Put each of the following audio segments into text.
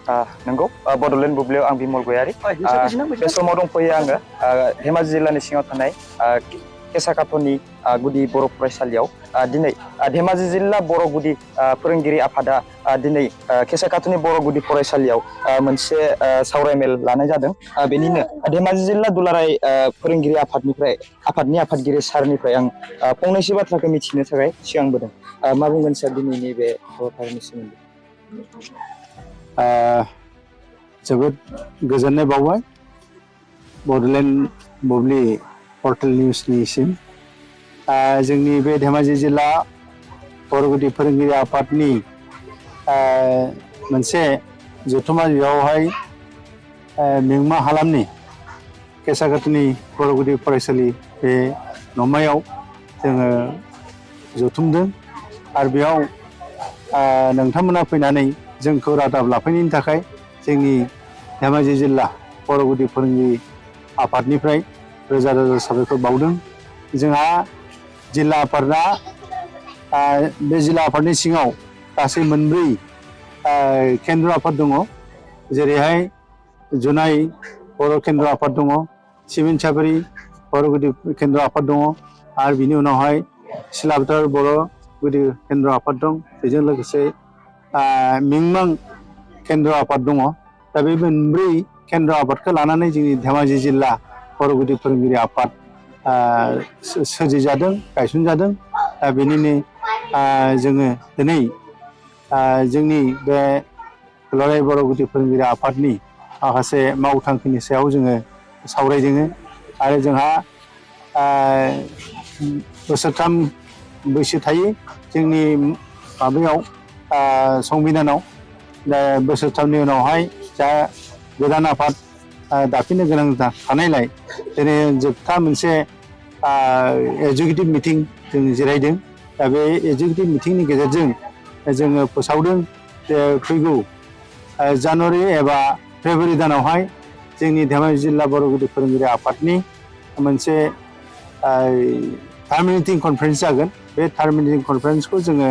नंगौ बड'लेण्ड बुब्लियाव आं बिमल गयारी बे समाव दंफैयो आङो धेमाजि जिल्लानि सिङाव थानाय केसाकाट'नि गुदि बर' फरायसालियाव दिनै धेमाजि जिल्ला बर' गुदि फोरोंगिरि आफादा दिनै केसाकाट'नि बर' गुदि फरायसालियाव मोनसे सावरायमेल लानाय जादों बेनिनो धेमाजि जिल्ला दुलाराय फोरोंगिरि आफादनि आफादगिरि सारनिफ्राय आं फंनैसो बाथ्राखौ मिथिनो थाखाय सिगांबोदों मा बुंगोन सार दिनैनि बे हाबाफारिनि सोमोन्दै जोबोद गोजोननाय बावबाय बड'लेण्ड बुब्लि पर्टेल निउसनिसिम जोंनि बे धेमाजि जिल्ला बर' गुदि फोरोंगिरि आफादनि मोनसे जथुमा बेयावहाय मिंमा हालामनि केसाकाट'नि बर' गुदि फरायसालि बे न'मायाव जोङो जथुमदों आरो बेयाव नोंथांमोना फैनानै जोंखौ रादाब लाफैनायनि थाखाय जोंनि धेमाजि जिल्ला बर' गुदि फोरोंगिरि आफादनिफ्राय रोजा रोजा साबायखर बावदों जोंहा जिल्ला आफादा बे जिल्ला आफादनि सिङाव गासै मोनब्रै केन्द्र आफाद दङ जेरैहाय जुनाय बर' केन्द्र आफाद दङ सिमेन्ट-सापरि बर' गुदि केन्द्र आफाद दङ आरो बिनि उनावहाय सिलाबोथार बर' गुदि केन्द्र आफाद दं बेजों लोगोसे मिंमां केन्द्र आफाद दङ दा बे मोनब्रै केन्द्र आफादखौ लानानै जोंनि धेमाजि जिल्ला बर' गुदि फोरोंगिरि आफाद सोरजिजादों गायसनजादों दा बेनिनो जोङो दिनै जोंनि बे दुलाराय बर' गुदि फोरोंगिरि आफादनि माखासे मावथांखिनि सायाव जोङो सावरायदों आरो जोंहा बोसोरथाम बैसो थायो जोंनि माबायाव संबिधानाव दा बोसोरथामनि उनावहाय जा गोदान आफाद दाफिननो गोनां थानायलाय दिनै जोबथा मोनसे एगजिकिउटिभ मिटिं जों जिरायदों दा बे एगजिकिउटिभ मिटिंनि गेजेरजों जोङो फोसावदों जे फैगौ जानुवारि एबा फेब्रुवारि दानावहाय जोंनि धेमाजि जिल्ला बर' गुदि फोरोंगिरि आफादनि मोनसे टार्मिनेटिं कनफारेन्स जागोन बे टार्मिनेटिं कनफारेन्सखौ जोङो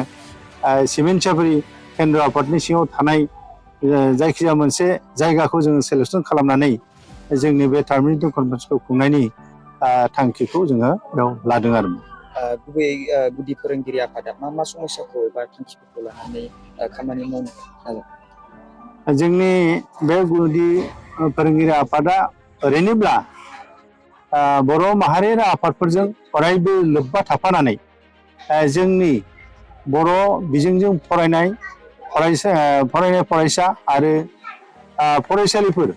सिमेन्ट-सापरि केन्द्र आफादनि सिङाव थानाय जायखिजाया मोनसे जायगाखौ जोङो सेलेक्सन खालामनानै जोंनि बे टार्मिनेटिं कनफारेन्सखौ खुंनायनि थांखिखौ जोङो बेयाव लादों आरो गुबैयै गुदि फोरोंगिरि आफादा मा समस्याखौ एबा थांखिफोरखौ लानानै खामानि मावनो नाजादों जोंनि बे गुदि फोरोंगिरि आफादा ओरैनोब्ला बर' माहारियारि आफादफोरजों अरायबो लोब्बा थाफानानै जोंनि बर' बिजोंजों फरायनाय फरायसा आरो फरायसालिफोर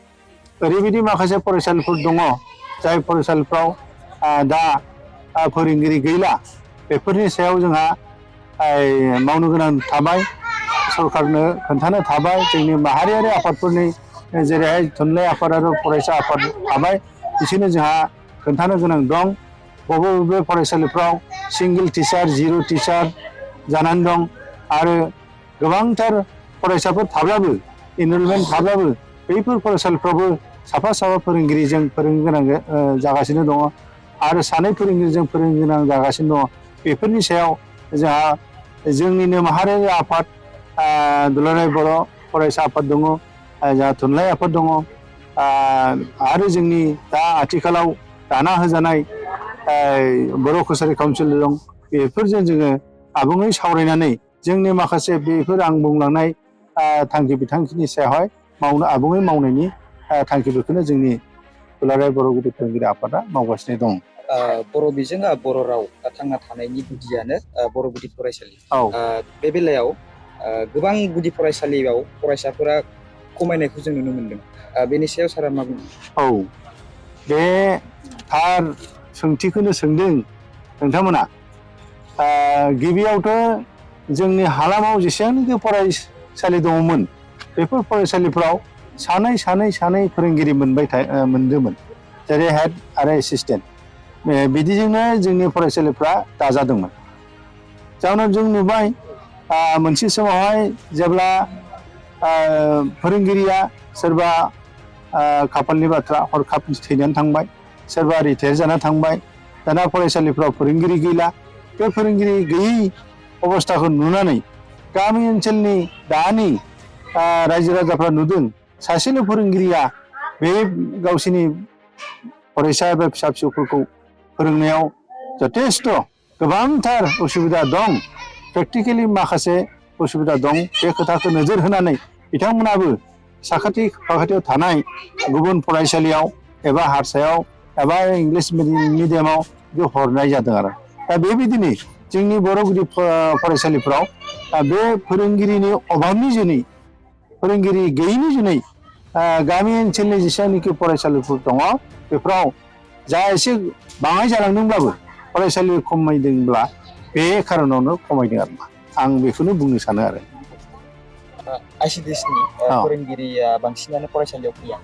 ओरैबायदि माखासे फरायसालिफोर दङ जाय फरायसालिफ्राव दा फोरोंगिरि गैला बेफोरनि सायाव जोंहा मावनो गोनां थाबाय सरकारनो खोन्थानो थाबाय जोंनि माहारियारि आफादफोरनि जेरैहाय थुनलाइ आफाद आरो फरायसा आफाद थाबाय बिसोरनो जोंहा खोन्थानो गोनां दं बबे फरायसालिफ्राव सिंगल टिचार जिर' टिचार जानानै दं आरो गोबांथार फरायसाफोर थाब्लाबो इनरलमेन्ट थाब्लाबो बैफोर फरायसालिफ्रावबो साफा फोरोंगिरिजों फोरोंनो गोनां जागासिनो दङ आरो सानै फोरोंगिरिजों फोरोंनो गोनां जागासिनो दङ बेफोरनि सायाव जोंहा जोंनिनो माहारियारि आफाद दुलाराय बर' फरायसा आफाद दङ जोंहा थुनलाइ आफाद दङ आरो जोंनि दा आथिखालाव दाना होजानाय बर' कसारि काउन्सिल दं बेफोरजों जोङो आबुङै सावरायनानै जोंनि माखासे बेफोर आं बुंलांनाय थांखि बिथांखिनि सायावहाय आबुङै मावनायनि थांखिफोरखौनो जोंनि दुलाराय बर' गुदि फोरोंगिरि आफादा मावगासिनो दं बर' बिजों बर' राव थांना थानायनि गुदियानो बर' गुदि फरायसालि बे बेलायाव गोबां गुदि फरायसालियाव फरायसाफोरा खमायनायखौ जों नुनो मोनदों बेनि सायाव सारा मा बुङो बे थार सोंथिखौनो सोंदों नोंथांमोना गिबियावथ' जोंनि हालामाव जेसेबांनाखि फरायसालि दङमोन बेफोर फरायसालिफ्राव सानै फोरोंगिरि मोनदोंमोन जेरै हेड आरो एसिस्टेन्ट बिदिजोंनो जोंनि फरायसालिफ्रा दाजादोंमोन जाउनाव जों नुबाय मोनसे समावहाय जेब्ला फोरोंगिरिया सोरबा खाफालनि बाथ्रा हरखाब थैनानै थांबाय सोरबा रिटायार जाना थांबाय दाना फरायसालिफ्राव फोरोंगिरि गैला बे फोरोंगिरि गैयै अबस्थाखौ नुनानै गामि ओनसोलनि दानि रायजो राजाफ्रा नुदों सासेल' फोरोंगिरिया बे गावसोरनि फरायसा एबा फिसा फिसौफोरखौ फोरोंनायाव जथेस्थ' गोबांथार उसुबिदा दं प्रेक्टिकेलि माखासे उसुबिदा दं बे खोथाखौ नोजोर होनानै बिथांमोनाबो साखाथि फाखाथियाव थानाय गुबुन फरायसालियाव एबा हारसायाव एबा इंलिस मिडियामाव बे हरनाय जादों आरो दा बेबायदिनो जोंनि बर' गुदि फरायसालिफ्राव बे फोरोंगिरिनि अभाबनि जुनै फोरोंगिरि गैयैनि जुनै गामि ओनसोलनि जेसेबांनाखि फरायसालिफोर दङ बेफोराव जा एसे बाङाय जालांदोंब्लाबो फरायसालि खमायदोंब्ला बे खारनावनो खमायदों आरो आं बेखौनो बुंनो सानो आरो ICDSनि फोरोंगिरिया बांसिनानो फरायसालियाव फैया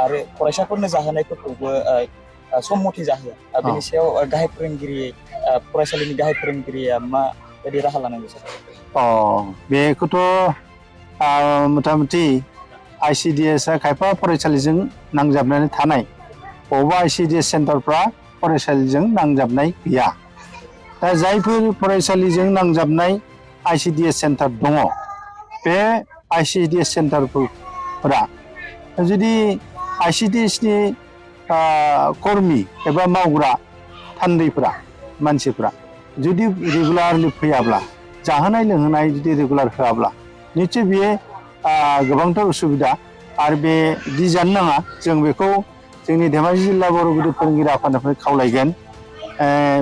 आरो फरायसाफोरनो जाहोनायफोरखौबो सम मथे जाहोआ बेनि सायाव गाहाय फोरोंगिरि फरायसालिनि गाहाय फोरोंगिरिया माबायदि राहा लानांगौ सार बेखौथ' मथा मथि ICDSआ खायफा फरायसालिजों नांजाबनानै थानाय बबेबा ICDS सेन्टारफ्रा फरायसालिजों नांजाबनाय गैया दा जायफोर फरायसालिजों नांजाबनाय ICDS सेन्टार दङ बे ICDS सेन्टारफोरा जुदि ICDSनि कर्मि एबा मावग्रा थान्दैफोरा मानसिफ्रा जुदि रेगुलारलि फैयाब्ला जाहोनाय लोंहोनाय जुदि रेगुलार होआब्ला निश्चय बेयो गोबांथार उसुबिदा आरो बेदि जानो नाङा जों बेखौ जोंनि धेमाजि जिल्ला बर' गुदि फोरोंगिरि आफादनिफ्राय खावलायगोन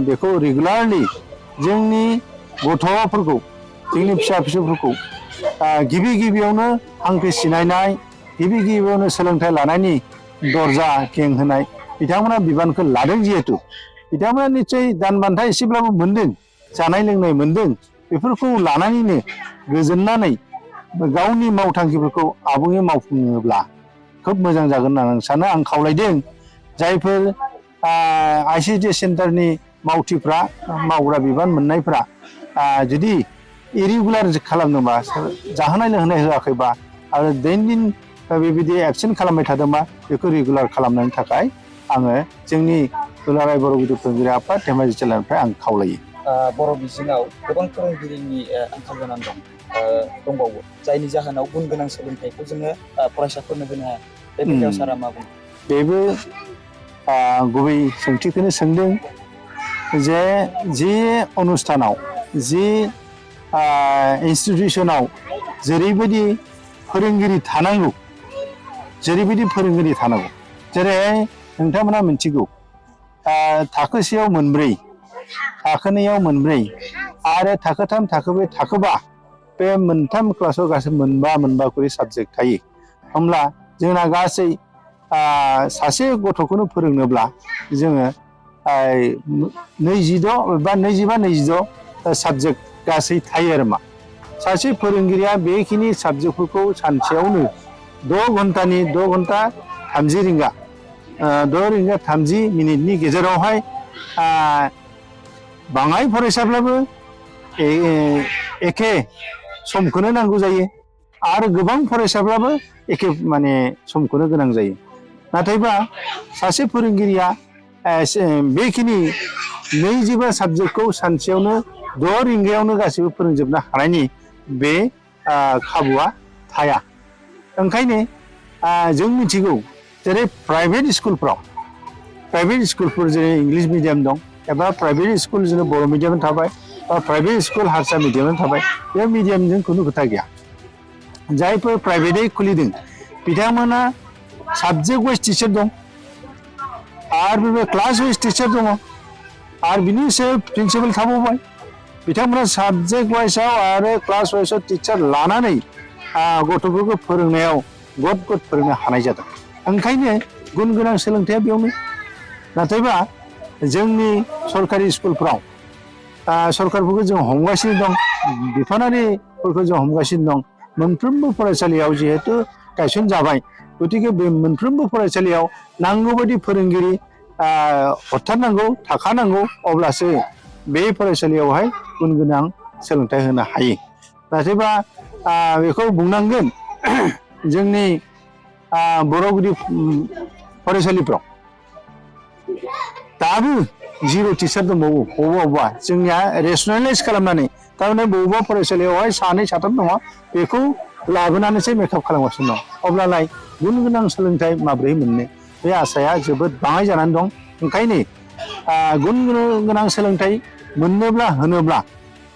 बेखौ रेगुलारलि जोंनि गथ'फोरखौ जोंनि फिसा फिसौफोरखौ गिबि गिबियावनो हांखो सिनायनाय गिबि गिबियावनो सोलोंथाइ लानायनि दरजा खेंहोनाय बिथांमोना बिबानखौ लादों जिहेतु बिथांमोना निश्चय दान बान्था एसेब्लाबो मोनदों जानाय लोंनाय मोनदों बेफोरखौ लानानैनो गोजोननानै गावनि मावथांखिफोरखौ आबुङै मावफुङोब्ला खोब मोजां जागोन होननानै आं सानो आं खावलायदों जायफोर ICDS सेन्टारनि मावथिफ्रा मावग्रा बिबान मोननायफ्रा जुदि इरेगुलार खालामदोंबा जाहोनाय लोंहोनाय होआखैबा आरो दिन बेबायदि एबसेन्ट खालामबाय थादोंबा बेखौ रेगुलार खालामनायनि थाखाय आङो जोंनि दुलाराय बर' गुदि फोरोंगिरि आफाद धेमाजि जिल्लानिफ्राय आं खावलायो बर' बिजोङाव गोबां फोरोंगिरिनि आंखाल जानानै दंबावो जायनि जाहोनाव गुन गोनां सोलोंथाइखौ जोङो फरायसाफोरनो होनो हाया बे बेलायाव सारा मा बुङो बेबो गुबै सोंथिखौनो सोंदों जे जि अनुस्थानाव जि इन्सटिटिउसनाव जेरैबायदि फोरोंगिरि थानांगौ जेरैहाय नोंथांमोना मिथिगौ थाखोसेयाव मोनब्रै थाखोनैयाव मोनब्रै आरो थाखोथाम थाखोब्रै थाखोबा बे मोनथाम क्लासाव गासै मोनबा करि साबजेक्ट थायो होमब्ला जोंना गासै सासे गथ'खौनो फोरोंनोब्ला जोङो 22 साबजेक्ट गासै थायो आरो मा सासे फोरोंगिरिया बेखिनि साबजेक्टफोरखौ सानसेयावनो 6 घन्टा 30 रिंगा 6 रिंगा 30 मिनिटनि गेजेरावहाय बाङाय फरायसाब्लाबो एखे समखौनो नांगौ जायो आरो गोबां फरायसाब्लाबो एखे समखौनो गोनां जायो नाथायबा सासे फोरोंगिरिया बेखिनि 25 साबजेक्टखौ सानसेयावनो 6 रिंगायावनो गासैबो फोरोंजोबनो हानायनि बे खाबुआ थाया ओंखायनो जों मिथिगौ जेरै प्राइभेट स्कुलफोर जेरै इंलिस मिडियाम दं एबा प्राइभेट स्कुल जेरै बर' मिडियाम थाबाय बा प्राइभेट स्कुल हारसा मिडियाम थाबाय बे मिडियामजों खुनु खोथा गैया जायफोर प्राइभेटै खुलिदों बिथांमोना साबजेक्ट वाइज टिचार दं आरो बे क्लास वाइज टिचार दङ आरो बिनि सायाव प्रिन्सिपाल थाबावबाय बिथांमोना साबजेक्ट वाइजआव आरो क्लास वाइजआव टिचार लानानै गथ'फोरखौ फोरोंनायाव गद फोरोंनो हानाय जादों ओंखायनो गुन गोनां सोलोंथाइया बेयावनो नाथायबा जोंनि सरकारि स्कुलफ्राव सरकारफोरखौ जों हमगासिनो दं बिफानारिफोरखौ जों हमगासिनो दं मोनफ्रोमबो फरायसालियाव जिहेतु गायसनजाबाय गतिके बे मोनफ्रोमबो फरायसालियाव नांगौबायदि फोरोंगिरि हरथारनांगौ थाखानांगौ अब्लासो बे फरायसालियावहाय गुन गोनां सोलोंथाइ होनो हायो नाथायबा बेखौ बुंनांगोन जोंनि बर' गुदि फरायसालिफ्राव दाबो जिर' टिचार दंबावो बबेबा जोंनिया रेसनेलाइज खालामनानै थारमाने बबेबा फरायसालियावहाय 2 साथाम दङ बेखौ लाबोनानैसो मेकआप खालामगासिनो दं अब्लालाय गुन गोनां सोलोंथाइ माब्रै मोननो बे आसाया जोबोद बाङाय जानानै दं ओंखायनो गुन गोनां सोलोंथाइ मोननोब्ला होनोब्ला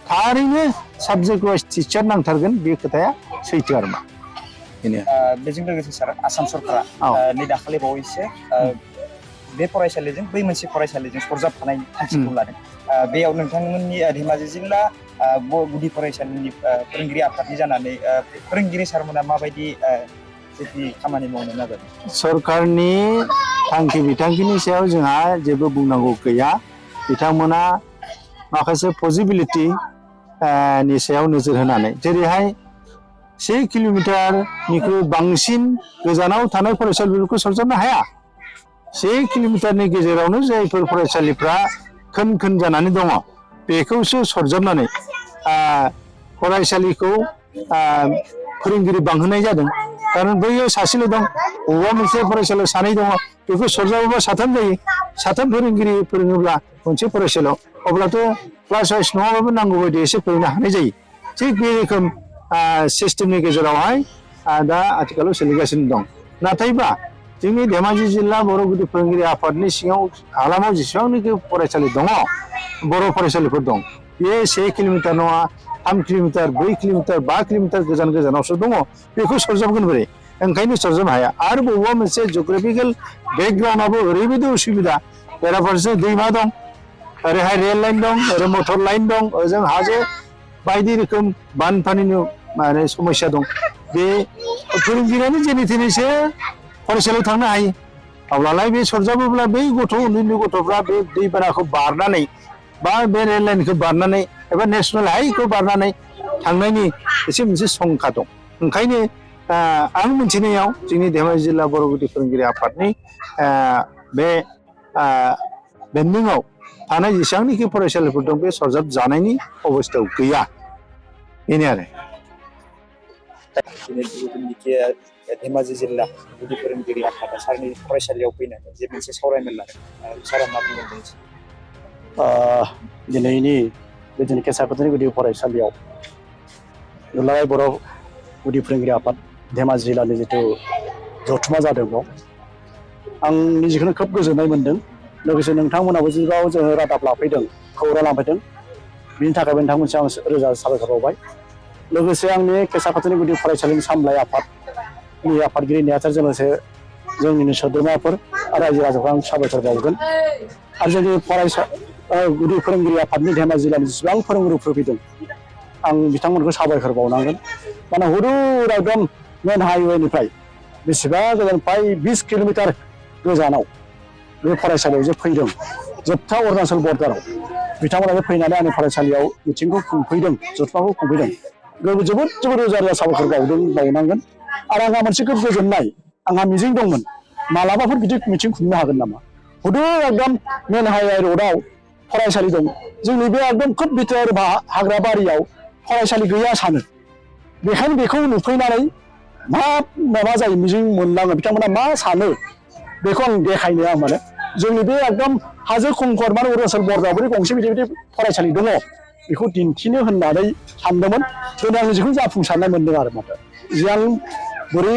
थारैनो साबजेक्ट वाइज टिचार नांथारगोन बे खोथाया सैथो आरोमा बेनो बेजों लोगोसे सार आसाम सरकारा नै दाखालि बावैसो बे फरायसालिजों बै मोनसे फरायसालिजों सरजाबफानाय थांखिखौ लादों बेयाव नोंथांमोननि धेमाजि जिल्ला गुदि फरायसालिनि फोरोंगिरि आफादनि जानानै फोरोंगिरि सारमोना माबायदि खामानि मावनो नाजादों सरकारनि थांखि बिथांखिनि सायाव जोंहा जेबो बुंनांगौ गैया बिथांमोना माखासे पसिबिलिटि नि सायाव नोजोर होनानै जेरैहाय 1 किल'मिटारनिख्रुइ बांसिन गोजानाव थानाय फरायसालिफोरखौ सरजाबनो हाया 1 किल'मिटारनि गेजेरावनो जायफोर फरायसालिफ्रा खोन खोन जानानै दङ बेखौसो सरजाबनानै फरायसालिखौ फोरोंगिरि बांहोनाय जादों खारन बैयाव सासेल' दं बबेबा मोनसे फरायसालियाव सानै दङ बेखौ सरजाबोबा साथाम जायो साथाम फोरोंगिरि फोरोङोब्ला मोनसे फरायसालियाव अब्लाथ' क्लास वाइज नङाबाबो नांगौ बायदि एसे फोरोंनो हानाय जायो थिग बे रोखोम सिस्टेमनि गेजेरावहाय दा आथिखालाव सोलिगासिनो दं नाथायबा जोंनि धेमाजि जिल्ला बर' गुदि फोरोंगिरि आफादनि सिङाव हालामाव जेसेबांनाखि फरायसालि दङ बर' फरायसालिफोर दं बे 1 किल'मिटार नङा 3 किल'मिटार 4 किल'मिटार 5 किल'मिटार गोजानावसो दङ बेखौ सरजाबगोन बोरै ओंखायनो सरजाबनो हाया आरो बबेबा मोनसे जिअग्राफिकेल बेकग्राउन्डआबो ओरैबायदि उसुबिदा बेराफारसे दैमा दं ओरैहाय रेल लाइन दं ओरै मटर लाइन दं ओजों हाजो बायदि रोखोम बानपानिनि माने समस्या दं बे फोरोंगिरियानो जेने थेनेसो फरायसालियाव थांनो हायो अब्लालाय बे सरजाबोब्ला बै गथ' उन्दै गथ'फ्रा बे दैबानाखौ बारनानै बा बे रेल लाइनखौ बारनानै एबा नेसनेल हाइखौ बारनानै थांनायनि एसे मोनसे संखा दं ओंखायनो आं मिथिनायाव जोंनि धेमाजि जिल्ला बर' गुदि फोरोंगिरि आफादनि बे बेन्दोंआव थानाय जेसेबांनाखि फरायसालिफोर दं बे सरजाब जानायनि अबस्थायाव गैया बेनो आरो धेमाजि जिल्ला गुदि फोरोंगिरि आफादा सारनि फरायसालियाव फैनानै जे मोनसे सावरायमेल लादों सारा मा बुंदों दिनैनि बे जोंनि केसाखोथिनि गुदि फरायसालियाव दुलाराय बर' गुदि फोरोंगिरि आफाद धेमाजि जिल्लानि जिथु जथुमा जादों बेयाव आं निजेखौनो खोब गोजोननाय मोन्दों लोगोसे नोंथांमोनाबो जिबाव जोङो रादाब लाफैदों खौरां लाफैदों बिनि थाखायबो नोंथांमोनसिम आं रोजा साबायखर बावबाय लोगोसे आंनि केसाखोथिनि गुदि फरायसालिनि सामलाय आफादनि आफादगिरि नेहाथारजों लोगोसे जोंनिनो सोद्रोमाफोर आरो रायजो राजाखौ आं साबायखर बावगोन आरो जोंनि गुदि फोरोंगिरि आफादनि धेमाजि जिल्लानि जेसेबां फोरोंगुरुफोर फैदों आं बिथांमोनखौ साबायखर बावनांगोन माने हुदुर एकदम मेन हाइवेनिफ्राय बेसेबा गोजान प्राय 20 किल'मिटार गोजानाव बे फरायसालियाव जे फैदों जोबथा अरुणाचल बर्डाराव बिथांमोनाबो फैनानै आंनि फरायसालियाव मिटिंखौ खुंफैदों जथुमाखौ खुंफैदों जोबोद रोजा रोजा साबायखर बावनांगोन आरो आंहा मोनसे खोब गोजोननाय आंहा मिजिं दंमोन मालाबाफोर बिदि मिटिं खुंनो हागोन नामा हुदुर एकदम मेन हाइवे रोडआव फरायसालि दं जोंनि बे एकदम खोब बिथोर हाग्रा बारियाव फरायसालि गैया सानो बेखायनो बेखौ नुफैनानै माबा जायो मिजिं मोनलाङो बिथांमोना मा सानो बेखौ आं देखायनो आं माने जोंनि बे एकदम हाजो खंखर माने अरुणाचल बर्डाराव बोरै गंसे बिदि फरायसालि दङ बेखौ दिन्थिनो होननानै सानदोंमोन दिनै आं जिखुनु जाफुंसारनाय मोनदों आरो माथो जे आं बोरै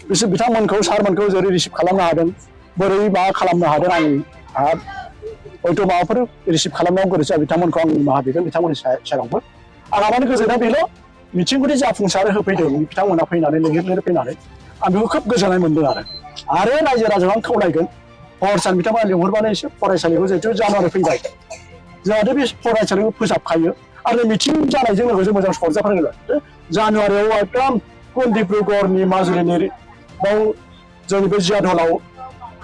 बिसोर बिथांमोनखौ सारमोनखौ जेरै रिसिभ खालामनो हादों बोरै मा खालामनो हादों आं हयथ' माबाफोर रिसिभ खालामनायाव गोरोन्थि बिथांमोनखौ आं निमाहा बिगोन बिथांमोननि सेरावबो आंहा माने गोजोननाय बेल' मिथिंखौदि जाफुंसार होफैदों बिथांमोना फैनानै लिंहर फैनानै आं बेखौ खोब गोजोननाय मोनदों आरो रायजो राजाखौ आं खावलायगोन हरसान बिथांमोना लिंहरबानो एसे फरायसालिखौ जिहेथु जानुवारि फैबाय जाहाथे बे फरायसालिखौ फोसाबखायो आरो मिथिं जानायजों लोगोसे मोजां सरजाबफानांगोन जानुवारियाव एकदम डिब्रुगड़नि माजुलिनि बाव जोंनि बे जियाद हलाव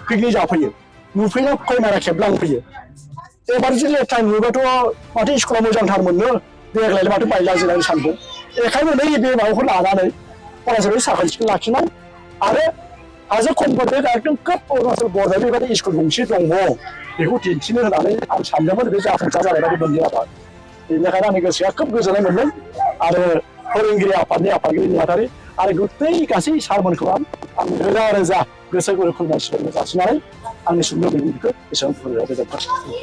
पिकनिक जाफैयो नुफैनो कैमेरा खेबलांफैयो एबार जे लेट टाइम नुबाथ' माथो स्कुला मोजांथार मोननो देग्लाय माथो बायला जिरायनो सानदों बेखायनो नैबे माबाखौ लानानै फरायसालिखौ साखोन सिखोन लाखिनाय आरो हाजो खमफोरजों एकदम खोब अरुणाचल बर्डार बेबायदि स्कुल गंसे दङ बेखौ दिन्थिनो होनानै आं सानदोंमोन बे जाफुंसार जानाय बायदि मोनदों आरो बेनिखायनो आंनि गोसोआ खोब गोजोननाय मोन्दों आरो फोरोंगिरि आफादनि आफादगिरि नेहाथारि आरो गासै सारमोनखौ आं रोजा रोजा गोसो खुलुमनाय जासिनानै आंनि सुंद' बिबुंथिखौ एसेबां फोजोबबाय